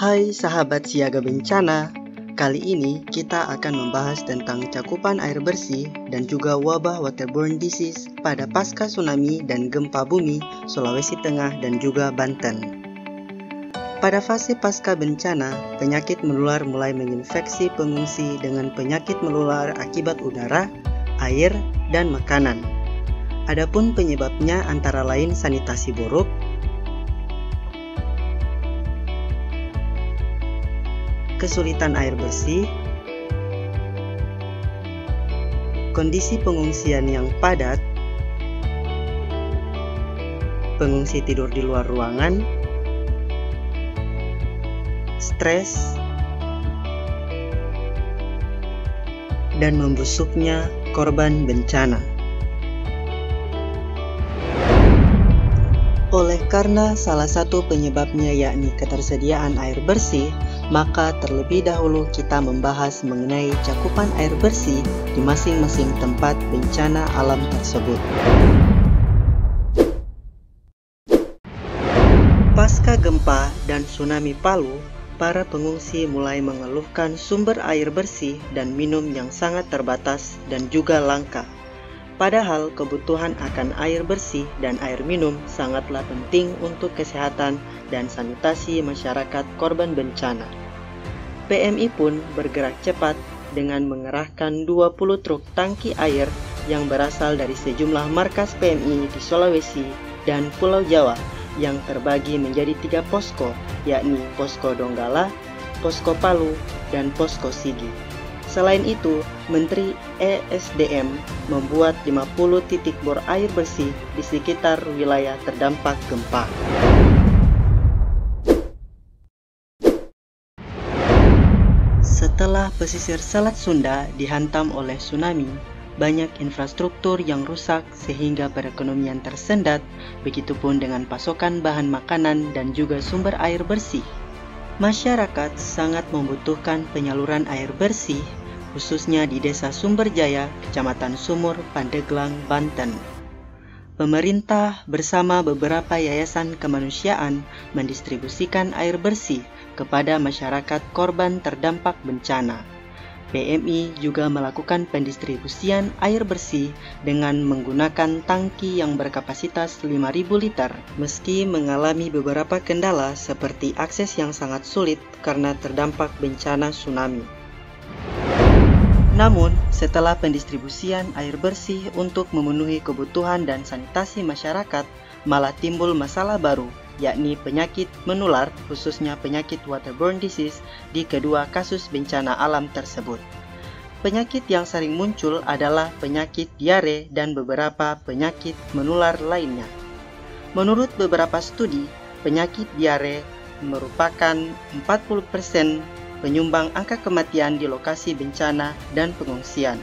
Hai sahabat siaga bencana, kali ini kita akan membahas tentang cakupan air bersih dan juga wabah waterborne disease pada pasca tsunami dan gempa bumi Sulawesi Tengah dan juga Banten. Pada fase pasca bencana, penyakit menular mulai menginfeksi pengungsi dengan penyakit menular akibat udara, air, dan makanan. Adapun penyebabnya antara lain sanitasi buruk, kesulitan air bersih, kondisi pengungsian yang padat, pengungsi tidur di luar ruangan, stres, dan membusuknya korban bencana. Oleh karena salah satu penyebabnya yakni ketersediaan air bersih, maka terlebih dahulu kita membahas mengenai cakupan air bersih di masing-masing tempat bencana alam tersebut. Pasca gempa dan tsunami Palu, para pengungsi mulai mengeluhkan sumber air bersih dan minum yang sangat terbatas dan juga langka. Padahal kebutuhan akan air bersih dan air minum sangatlah penting untuk kesehatan dan sanitasi masyarakat korban bencana. PMI pun bergerak cepat dengan mengerahkan 20 truk tangki air yang berasal dari sejumlah markas PMI di Sulawesi dan Pulau Jawa yang terbagi menjadi 3 posko, yakni Posko Donggala, Posko Palu, dan Posko Sigi. Selain itu, Menteri ESDM membuat 50 titik bor air bersih di sekitar wilayah terdampak gempa. Setelah pesisir Selat Sunda dihantam oleh tsunami, banyak infrastruktur yang rusak sehingga perekonomian tersendat, begitupun dengan pasokan bahan makanan dan juga sumber air bersih. Masyarakat sangat membutuhkan penyaluran air bersih, khususnya di Desa Sumberjaya, Kecamatan Sumur, Pandeglang, Banten. Pemerintah bersama beberapa yayasan kemanusiaan mendistribusikan air bersih kepada masyarakat korban terdampak bencana. PMI juga melakukan pendistribusian air bersih dengan menggunakan tangki yang berkapasitas 5.000 liter, meski mengalami beberapa kendala seperti akses yang sangat sulit karena terdampak bencana tsunami. Namun, setelah pendistribusian air bersih untuk memenuhi kebutuhan dan sanitasi masyarakat, malah timbul masalah baru, yakni penyakit menular, khususnya penyakit waterborne disease di kedua kasus bencana alam tersebut. Penyakit yang sering muncul adalah penyakit diare dan beberapa penyakit menular lainnya. Menurut beberapa studi, penyakit diare merupakan 40% penyumbang angka kematian di lokasi bencana dan pengungsian.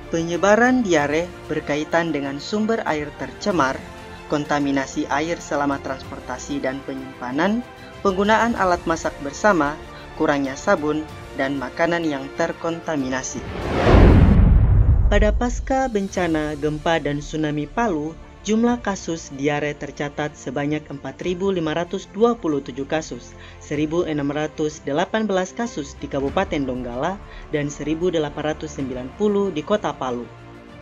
Penyebaran diare berkaitan dengan sumber air tercemar, kontaminasi air selama transportasi dan penyimpanan, penggunaan alat masak bersama, kurangnya sabun, dan makanan yang terkontaminasi. Pada pasca bencana gempa dan tsunami Palu, jumlah kasus diare tercatat sebanyak 4.527 kasus, 1.618 kasus di Kabupaten Donggala, dan 1.890 di Kota Palu.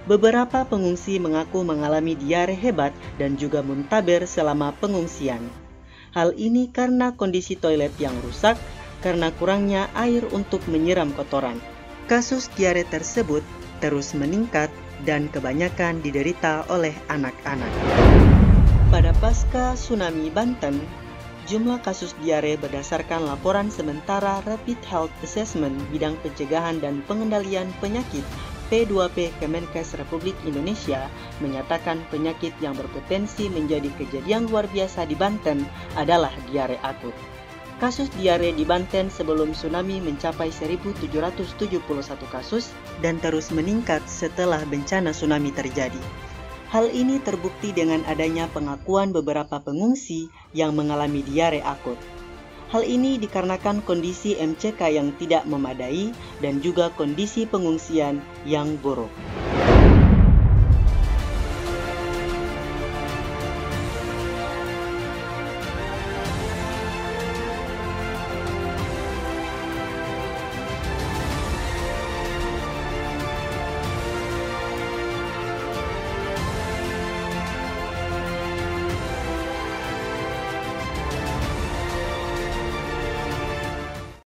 Beberapa pengungsi mengaku mengalami diare hebat dan juga muntaber selama pengungsian. Hal ini karena kondisi toilet yang rusak karena kurangnya air untuk menyiram kotoran. Kasus diare tersebut terus meningkat dan kebanyakan diderita oleh anak-anak. Pada pasca tsunami Banten, jumlah kasus diare berdasarkan laporan sementara Rapid Health Assessment bidang pencegahan dan pengendalian penyakit P2P Kemenkes Republik Indonesia menyatakan penyakit yang berpotensi menjadi kejadian luar biasa di Banten adalah diare akut. Kasus diare di Banten sebelum tsunami mencapai 1.771 kasus dan terus meningkat setelah bencana tsunami terjadi. Hal ini terbukti dengan adanya pengakuan beberapa pengungsi yang mengalami diare akut. Hal ini dikarenakan kondisi MCK yang tidak memadai dan juga kondisi pengungsian yang buruk.